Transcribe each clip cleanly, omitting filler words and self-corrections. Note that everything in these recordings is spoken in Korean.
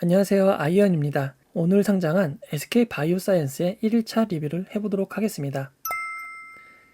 안녕하세요. 아이언입니다. 오늘 상장한 SK바이오사이언스의 1일차 리뷰를 해보도록 하겠습니다.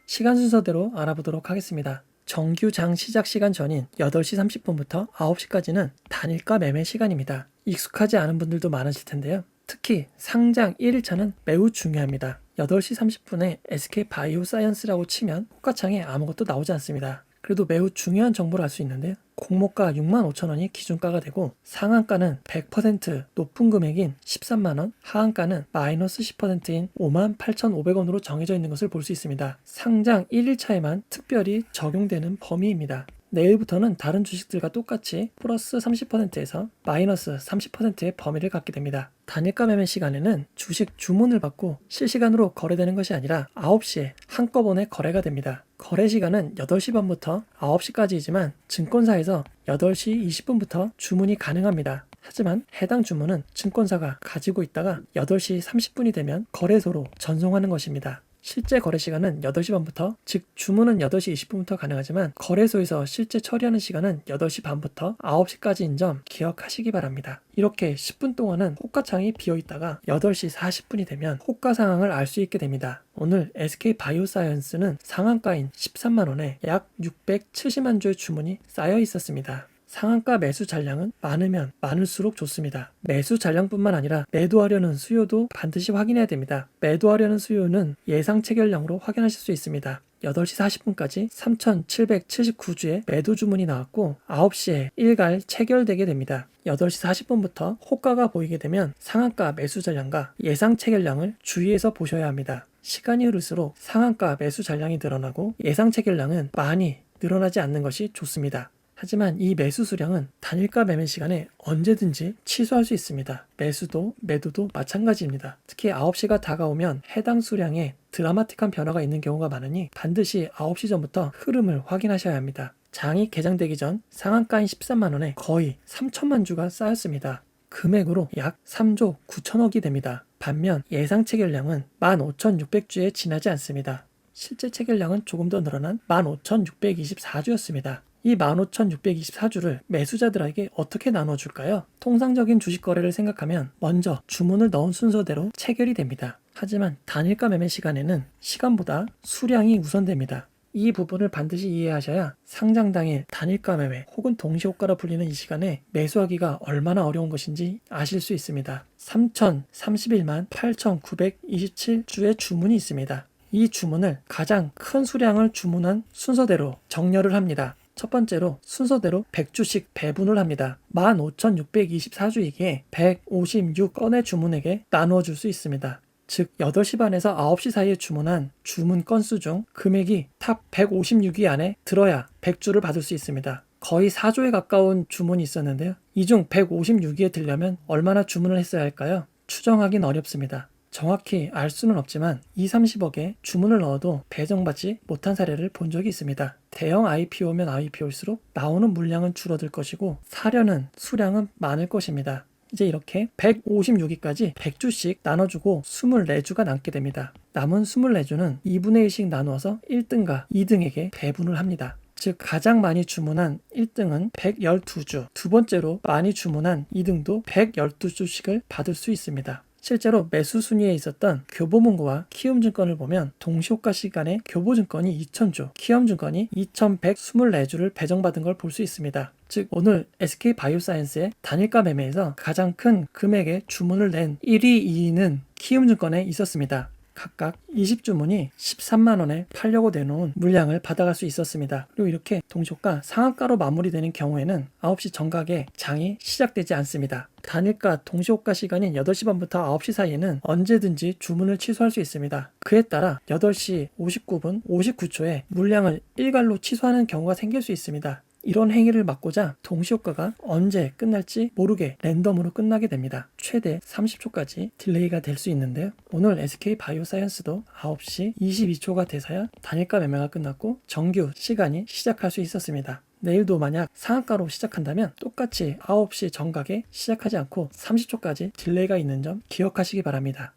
시간 순서대로 알아보도록 하겠습니다. 정규 장 시작 시간 전인 8시 30분부터 9시까지는 단일가 매매 시간입니다. 익숙하지 않은 분들도 많으실 텐데요. 특히 상장 1일차는 매우 중요합니다. 8시 30분에 SK바이오사이언스라고 치면 호가창에 아무것도 나오지 않습니다. 그래도 매우 중요한 정보를 알 수 있는데요. 공모가 65,000원이 기준가가 되고 상한가는 100% 높은 금액인 13만원, 하한가는 마이너스 10%인 58,500원으로 정해져 있는 것을 볼 수 있습니다. 상장 1일차에만 특별히 적용되는 범위입니다. 내일부터는 다른 주식들과 똑같이 플러스 30%에서 마이너스 30%의 범위를 갖게 됩니다. 단일가 매매 시간에는 주식 주문을 받고 실시간으로 거래되는 것이 아니라 9시에 한꺼번에 거래가 됩니다. 거래 시간은 8시 반부터 9시까지이지만 증권사에서 8시 20분부터 주문이 가능합니다. 하지만 해당 주문은 증권사가 가지고 있다가 8시 30분이 되면 거래소로 전송하는 것입니다. 실제 거래 시간은 8시 반부터, 즉 주문은 8시 20분부터 가능하지만 거래소에서 실제 처리하는 시간은 8시 반부터 9시까지인 점 기억하시기 바랍니다. 이렇게 10분 동안은 호가창이 비어있다가 8시 40분이 되면 호가 상황을 알 수 있게 됩니다. 오늘 SK바이오사이언스는 상한가인 13만원에 약 670만 주의 주문이 쌓여 있었습니다. 상한가 매수 잔량은 많으면 많을수록 좋습니다. 매수 잔량뿐만 아니라 매도하려는 수요도 반드시 확인해야 됩니다. 매도하려는 수요는 예상 체결량으로 확인하실 수 있습니다. 8시 40분까지 3,779주의 매도 주문이 나왔고 9시에 일갈 체결되게 됩니다. 8시 40분부터 호가가 보이게 되면 상한가 매수 잔량과 예상 체결량을 주의해서 보셔야 합니다. 시간이 흐를수록 상한가 매수 잔량이 늘어나고 예상 체결량은 많이 늘어나지 않는 것이 좋습니다. 하지만 이 매수 수량은 단일가 매매 시간에 언제든지 취소할 수 있습니다. 매수도 매도도 마찬가지입니다. 특히 9시가 다가오면 해당 수량에 드라마틱한 변화가 있는 경우가 많으니 반드시 9시 전부터 흐름을 확인하셔야 합니다. 장이 개장되기 전 상한가인 13만원에 거의 3천만 주가 쌓였습니다. 금액으로 약 3조 9천억이 됩니다. 반면 예상 체결량은 15,600주에 지나지 않습니다. 실제 체결량은 조금 더 늘어난 15,624주였습니다. 이 15,624주를 매수자들에게 어떻게 나눠줄까요? 통상적인 주식 거래를 생각하면 먼저 주문을 넣은 순서대로 체결이 됩니다. 하지만 단일가 매매 시간에는 시간보다 수량이 우선됩니다. 이 부분을 반드시 이해하셔야 상장 당일 단일가 매매 혹은 동시호가라 불리는 이 시간에 매수하기가 얼마나 어려운 것인지 아실 수 있습니다. 3,031만 8,927주의 주문이 있습니다. 이 주문을 가장 큰 수량을 주문한 순서대로 정렬을 합니다. 첫 번째로 순서대로 100주씩 배분을 합니다. 15,624주이기에 156건의 주문에게 나누어 줄 수 있습니다. 즉 8시 반에서 9시 사이에 주문한 주문 건수 중 금액이 탑 156위 안에 들어야 100주를 받을 수 있습니다. 거의 4조에 가까운 주문이 있었는데요. 이 중 156위에 들려면 얼마나 주문을 했어야 할까요? 추정하긴 어렵습니다. 정확히 알 수는 없지만 20-30억에 주문을 넣어도 배정받지 못한 사례를 본 적이 있습니다. 대형 IPO면 IPO일수록 나오는 물량은 줄어들 것이고 사려는 수량은 많을 것입니다. 이제 이렇게 156위까지 100주씩 나눠주고 24주가 남게 됩니다. 남은 24주는 2분의 1씩 나누어서 1등과 2등에게 배분을 합니다. 즉 가장 많이 주문한 1등은 112주, 두 번째로 많이 주문한 2등도 112주씩을 받을 수 있습니다. 실제로 매수 순위에 있었던 교보문고와 키움증권을 보면 동시호가 시간에 교보증권이 2,000주, 키움증권이 2,124주를 배정받은 걸 볼 수 있습니다. 즉 오늘 SK바이오사이언스의 단일가 매매에서 가장 큰 금액의 주문을 낸 1위, 2위는 키움증권에 있었습니다. 각각 20주문이 13만원에 팔려고 내놓은 물량을 받아갈 수 있었습니다. 그리고 이렇게 동시호가 상한가로 마무리되는 경우에는 9시 정각에 장이 시작되지 않습니다. 단일가 동시호가 시간인 8시 반부터 9시 사이에는 언제든지 주문을 취소할 수 있습니다. 그에 따라 8시 59분 59초에 물량을 일괄로 취소하는 경우가 생길 수 있습니다. 이런 행위를 막고자 동시효과가 언제 끝날지 모르게 랜덤으로 끝나게 됩니다. 최대 30초까지 딜레이가 될 수 있는데요. 오늘 SK바이오사이언스도 9시 22초가 돼서야 단일가 매매가 끝났고 정규 시간이 시작할 수 있었습니다. 내일도 만약 상한가로 시작한다면 똑같이 9시 정각에 시작하지 않고 30초까지 딜레이가 있는 점 기억하시기 바랍니다.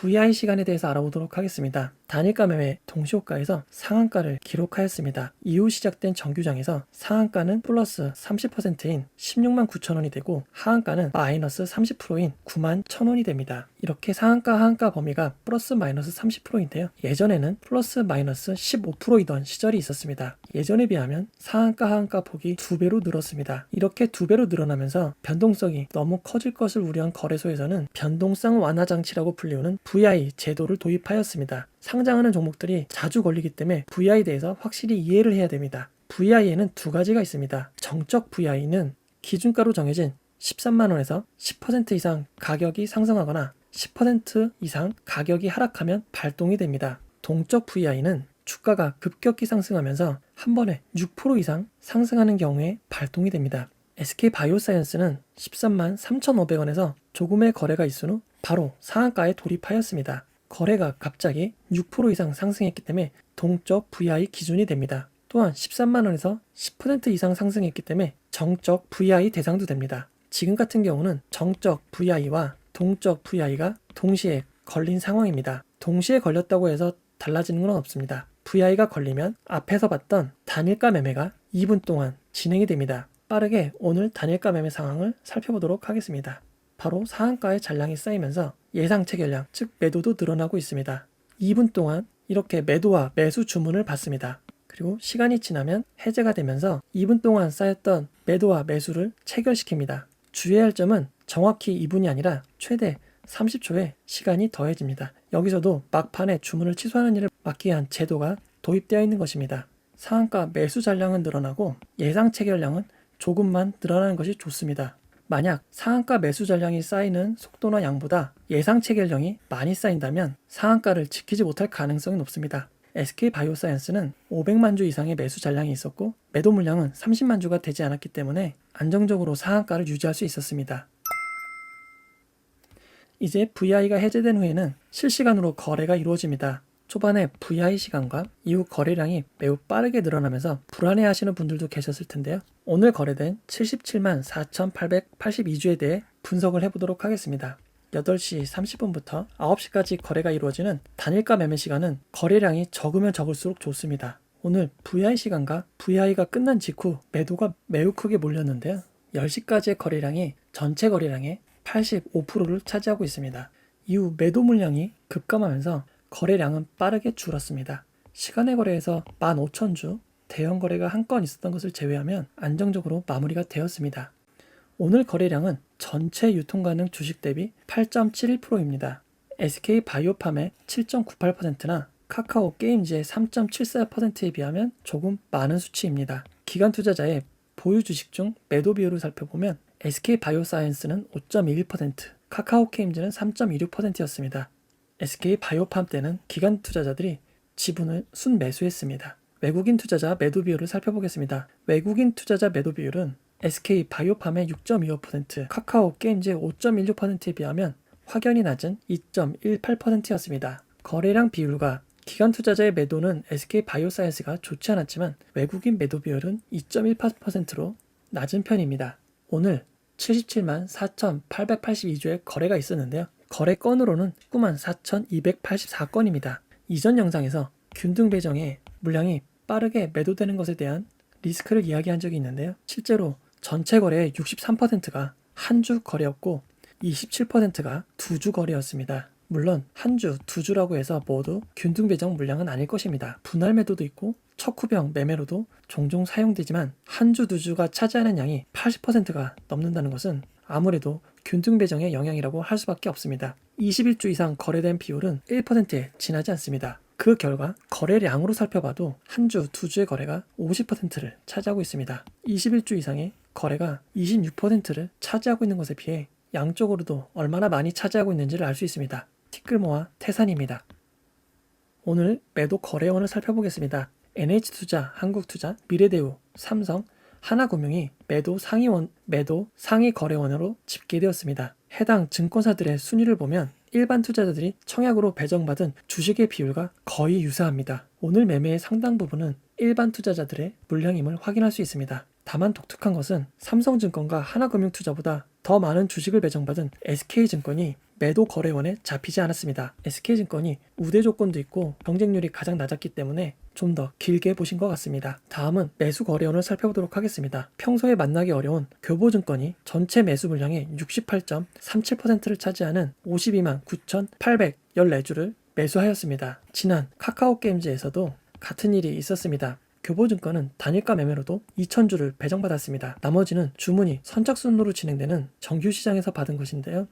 VI 시간에 대해서 알아보도록 하겠습니다. 단일가 매매 동시호가에서 상한가를 기록하였습니다. 이후 시작된 정규장에서 상한가는 플러스 30%인 16만 9천 원이 되고 하한가는 마이너스 30%인 9만 1천 원이 됩니다. 이렇게 상한가 하한가 범위가 플러스 마이너스 30%인데요. 예전에는 플러스 마이너스 15%이던 시절이 있었습니다. 예전에 비하면 상한가 하한가 폭이 2배로 늘었습니다. 이렇게 2배로 늘어나면서 변동성이 너무 커질 것을 우려한 거래소에서는 변동성 완화 장치라고 불리우는 VI 제도를 도입하였습니다. 상장하는 종목들이 자주 걸리기 때문에 VI에 대해서 확실히 이해를 해야 됩니다. VI에는 두 가지가 있습니다. 정적 VI는 기준가로 정해진 13만 원에서 10% 이상 가격이 상승하거나 10% 이상 가격이 하락하면 발동이 됩니다. 동적 VI는 주가가 급격히 상승하면서 한 번에 6% 이상 상승하는 경우에 발동이 됩니다. SK바이오사이언스는 13만 3,500원에서 조금의 거래가 있은 후 바로 상한가에 돌입하였습니다. 거래가 갑자기 6% 이상 상승했기 때문에 동적 VI 기준이 됩니다. 또한 13만 원에서 10% 이상 상승했기 때문에 정적 VI 대상도 됩니다. 지금 같은 경우는 정적 VI와 동적 VI가 동시에 걸린 상황입니다. 동시에 걸렸다고 해서 달라지는 건 없습니다. VI가 걸리면 앞에서 봤던 단일가 매매가 2분 동안 진행이 됩니다. 빠르게 오늘 단일가 매매 상황을 살펴보도록 하겠습니다. 바로 상한가의 잔량이 쌓이면서 예상 체결량, 즉 매도도 늘어나고 있습니다. 2분 동안 이렇게 매도와 매수 주문을 받습니다. 그리고 시간이 지나면 해제가 되면서 2분 동안 쌓였던 매도와 매수를 체결시킵니다. 주의할 점은 정확히 2분이 아니라 최대 30초의 시간이 더해집니다. 여기서도 막판에 주문을 취소하는 일을 막기 위한 제도가 도입되어 있는 것입니다. 상한가 매수 잔량은 늘어나고 예상 체결량은 조금만 늘어나는 것이 좋습니다. 만약 상한가 매수 잔량이 쌓이는 속도나 양보다 예상 체결량이 많이 쌓인다면 상한가를 지키지 못할 가능성이 높습니다. SK바이오사이언스는 500만 주 이상의 매수 잔량이 있었고 매도 물량은 30만 주가 되지 않았기 때문에 안정적으로 상한가를 유지할 수 있었습니다. 이제 VI가 해제된 후에는 실시간으로 거래가 이루어집니다. 초반에 VI 시간과 이후 거래량이 매우 빠르게 늘어나면서 불안해하시는 분들도 계셨을 텐데요. 오늘 거래된 77만 4,882주에 대해 분석을 해보도록 하겠습니다. 8시 30분부터 9시까지 거래가 이루어지는 단일가 매매 시간은 거래량이 적으면 적을수록 좋습니다. 오늘 VI 시간과 VI가 끝난 직후 매도가 매우 크게 몰렸는데요. 10시까지의 거래량이 전체 거래량의 85%를 차지하고 있습니다. 이후 매도 물량이 급감하면서 거래량은 빠르게 줄었습니다. 시간의 거래에서 15,000주 대형 거래가 한 건 있었던 것을 제외하면 안정적으로 마무리가 되었습니다. 오늘 거래량은 전체 유통 가능 주식 대비 8.71%입니다. SK바이오팜의 7.98%나 카카오 게임즈의 3.74%에 비하면 조금 많은 수치입니다. 기관 투자자의 보유 주식 중 매도 비율을 살펴보면 SK바이오사이언스는 5.21%, 카카오 게임즈는 3.26%였습니다. SK바이오팜 때는 기관 투자자들이 지분을 순매수했습니다. 외국인 투자자 매도 비율을 살펴보겠습니다. 외국인 투자자 매도 비율은 SK바이오팜의 6.25%, 카카오 게임즈의 5.16%에 비하면 확연히 낮은 2.18%였습니다. 거래량 비율과 기관 투자자의 매도는 SK바이오사이언스가 좋지 않았지만 외국인 매도 비율은 2.18%로 낮은 편입니다. 오늘 77만 4,882주의 거래가 있었는데요. 거래 건으로는 19만 4,284건입니다. 이전 영상에서 균등 배정에 물량이 빠르게 매도되는 것에 대한 리스크를 이야기한 적이 있는데요. 실제로 전체 거래의 63%가 한 주 거래였고 27%가 두 주 거래였습니다. 물론 한 주, 두 주라고 해서 모두 균등 배정 물량은 아닐 것입니다. 분할 매도도 있고 척후병 매매로도 종종 사용되지만 한 주, 두 주가 차지하는 양이 80%가 넘는다는 것은 아무래도 균등 배정의 영향이라고 할 수밖에 없습니다. 21주 이상 거래된 비율은 1%에 지나지 않습니다. 그 결과 거래량으로 살펴봐도 한 주, 두 주의 거래가 50%를 차지하고 있습니다. 21주 이상의 거래가 26%를 차지하고 있는 것에 비해 양쪽으로도 얼마나 많이 차지하고 있는지를 알 수 있습니다. 티끌모아 태산입니다. 오늘 매도 거래원을 살펴보겠습니다. NH투자, 한국투자, 미래대우, 삼성, 하나금융이 매도 상위 거래원으로 집계되었습니다. 해당 증권사들의 순위를 보면 일반 투자자들이 청약으로 배정받은 주식의 비율과 거의 유사합니다. 오늘 매매의 상당 부분은 일반 투자자들의 물량임을 확인할 수 있습니다. 다만 독특한 것은 삼성증권과 하나금융투자보다 더 많은 주식을 배정받은 SK증권이 매도 거래원에 잡히지 않았습니다. SK증권이 우대 조건도 있고 경쟁률이 가장 낮았기 때문에 좀 더 길게 보신 것 같습니다. 다음은 매수 거래원을 살펴보도록 하겠습니다. 평소에 만나기 어려운 교보증권이 전체 매수 물량의 68.37%를 차지하는 52만 9,814주를 매수하였습니다. 지난 카카오게임즈에서도 같은 일이 있었습니다. 교보증권은 단일가 매매로도 2,000주를 배정받았습니다. 나머지는 주문이 선착순으로 진행되는 정규시장에서 받은 것인데요.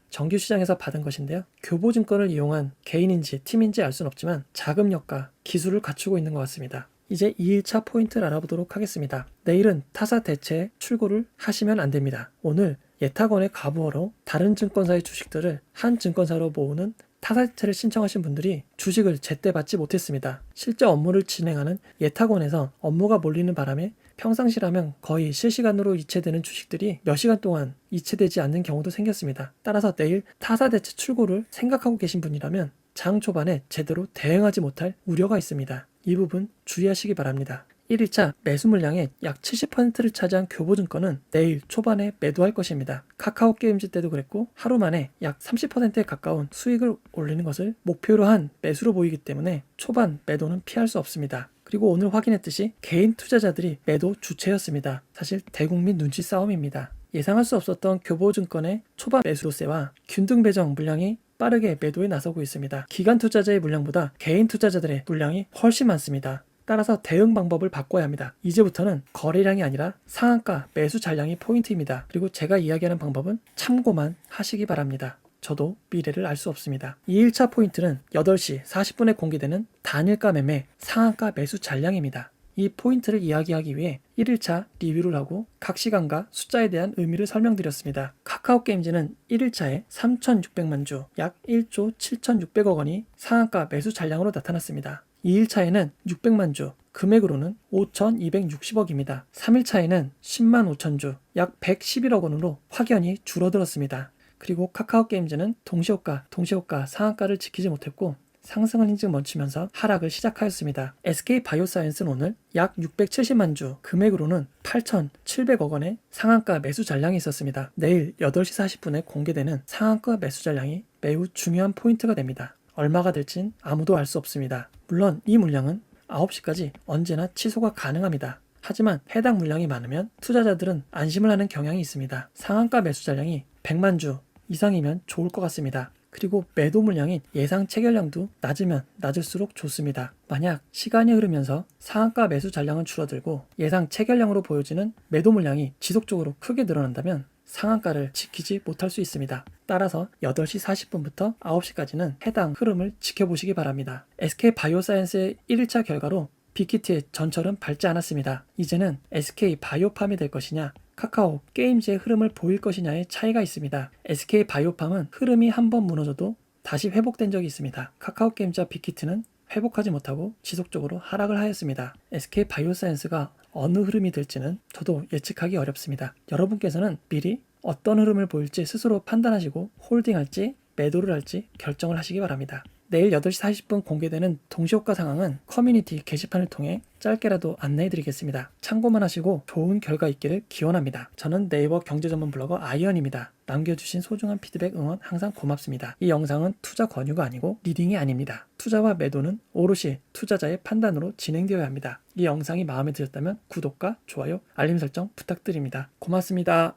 교보증권을 이용한 개인인지 팀인지 알 수는 없지만 자금력과 기술을 갖추고 있는 것 같습니다. 이제 2일차 포인트를 알아보도록 하겠습니다. 내일은 타사 대체 출고를 하시면 안 됩니다. 오늘 예탁원의 가부어로 다른 증권사의 주식들을 한 증권사로 모으는 타사대체를 신청하신 분들이 주식을 제때 받지 못했습니다. 실제 업무를 진행하는 예탁원에서 업무가 몰리는 바람에 평상시라면 거의 실시간으로 이체되는 주식들이 몇 시간 동안 이체되지 않는 경우도 생겼습니다. 따라서 내일 타사대체 출고를 생각하고 계신 분이라면 장 초반에 제대로 대응하지 못할 우려가 있습니다. 이 부분 주의하시기 바랍니다. 1일차 매수 물량의 약 70%를 차지한 교보증권은 내일 초반에 매도할 것입니다. 카카오게임즈 때도 그랬고 하루 만에 약 30%에 가까운 수익을 올리는 것을 목표로 한 매수로 보이기 때문에 초반 매도는 피할 수 없습니다. 그리고 오늘 확인했듯이 개인 투자자들이 매도 주체였습니다. 사실 대국민 눈치 싸움입니다. 예상할 수 없었던 교보증권의 초반 매수세와 균등 배정 물량이 빠르게 매도에 나서고 있습니다. 기관 투자자의 물량보다 개인 투자자들의 물량이 훨씬 많습니다. 따라서 대응 방법을 바꿔야 합니다. 이제부터는 거래량이 아니라 상한가 매수 잔량이 포인트입니다. 그리고 제가 이야기하는 방법은 참고만 하시기 바랍니다. 저도 미래를 알 수 없습니다. 2일차 포인트는 8시 40분에 공개되는 단일가 매매 상한가 매수 잔량입니다. 이 포인트를 이야기하기 위해 1일차 리뷰를 하고 각 시간과 숫자에 대한 의미를 설명드렸습니다. 카카오게임즈는 1일차에 3,600만 주, 약 1조 7,600억 원이 상한가 매수 잔량으로 나타났습니다. 2일차에는 600만 주, 금액으로는 5,260억입니다. 3일차에는 10만 5천 주, 약 111억 원으로 확연히 줄어들었습니다. 그리고 카카오게임즈는 동시호가 상한가를 지키지 못했고 상승을 인증 멈추면서 하락을 시작하였습니다. SK바이오사이언스는 오늘 약 670만 주, 금액으로는 8,700억 원의 상한가 매수 잔량이 있었습니다. 내일 8시 40분에 공개되는 상한가 매수 잔량이 매우 중요한 포인트가 됩니다. 얼마가 될진 아무도 알 수 없습니다. 물론 이 물량은 9시까지 언제나 취소가 가능합니다. 하지만 해당 물량이 많으면 투자자들은 안심을 하는 경향이 있습니다. 상한가 매수 잔량이 100만 주 이상이면 좋을 것 같습니다. 그리고 매도 물량인 예상 체결량도 낮으면 낮을수록 좋습니다. 만약 시간이 흐르면서 상한가 매수 잔량은 줄어들고 예상 체결량으로 보여지는 매도 물량이 지속적으로 크게 늘어난다면 상한가를 지키지 못할 수 있습니다. 따라서 8시 40분부터 9시까지는 해당 흐름을 지켜보시기 바랍니다. SK바이오사이언스의 1일차 결과로 빅히트의 전철은 밟지 않았습니다. 이제는 SK바이오팜이 될 것이냐 카카오 게임즈의 흐름을 보일 것이냐의 차이가 있습니다. SK바이오팜은 흐름이 한번 무너져도 다시 회복된 적이 있습니다. 카카오 게임즈와 빅히트는 회복하지 못하고 지속적으로 하락을 하였습니다. SK바이오사이언스가 어느 흐름이 될지는 저도 예측하기 어렵습니다. 여러분께서는 미리 어떤 흐름을 보일지 스스로 판단하시고 홀딩할지 매도를 할지 결정을 하시기 바랍니다. 내일 8시 40분 공개되는 동시효과 상황은 커뮤니티 게시판을 통해 짧게라도 안내해드리겠습니다. 참고만 하시고 좋은 결과 있기를 기원합니다. 저는 네이버 경제전문 블로거 아이언입니다. 남겨주신 소중한 피드백 응원 항상 고맙습니다. 이 영상은 투자 권유가 아니고 리딩이 아닙니다. 투자와 매도는 오롯이 투자자의 판단으로 진행되어야 합니다. 이 영상이 마음에 드셨다면 구독과 좋아요, 알림 설정 부탁드립니다. 고맙습니다.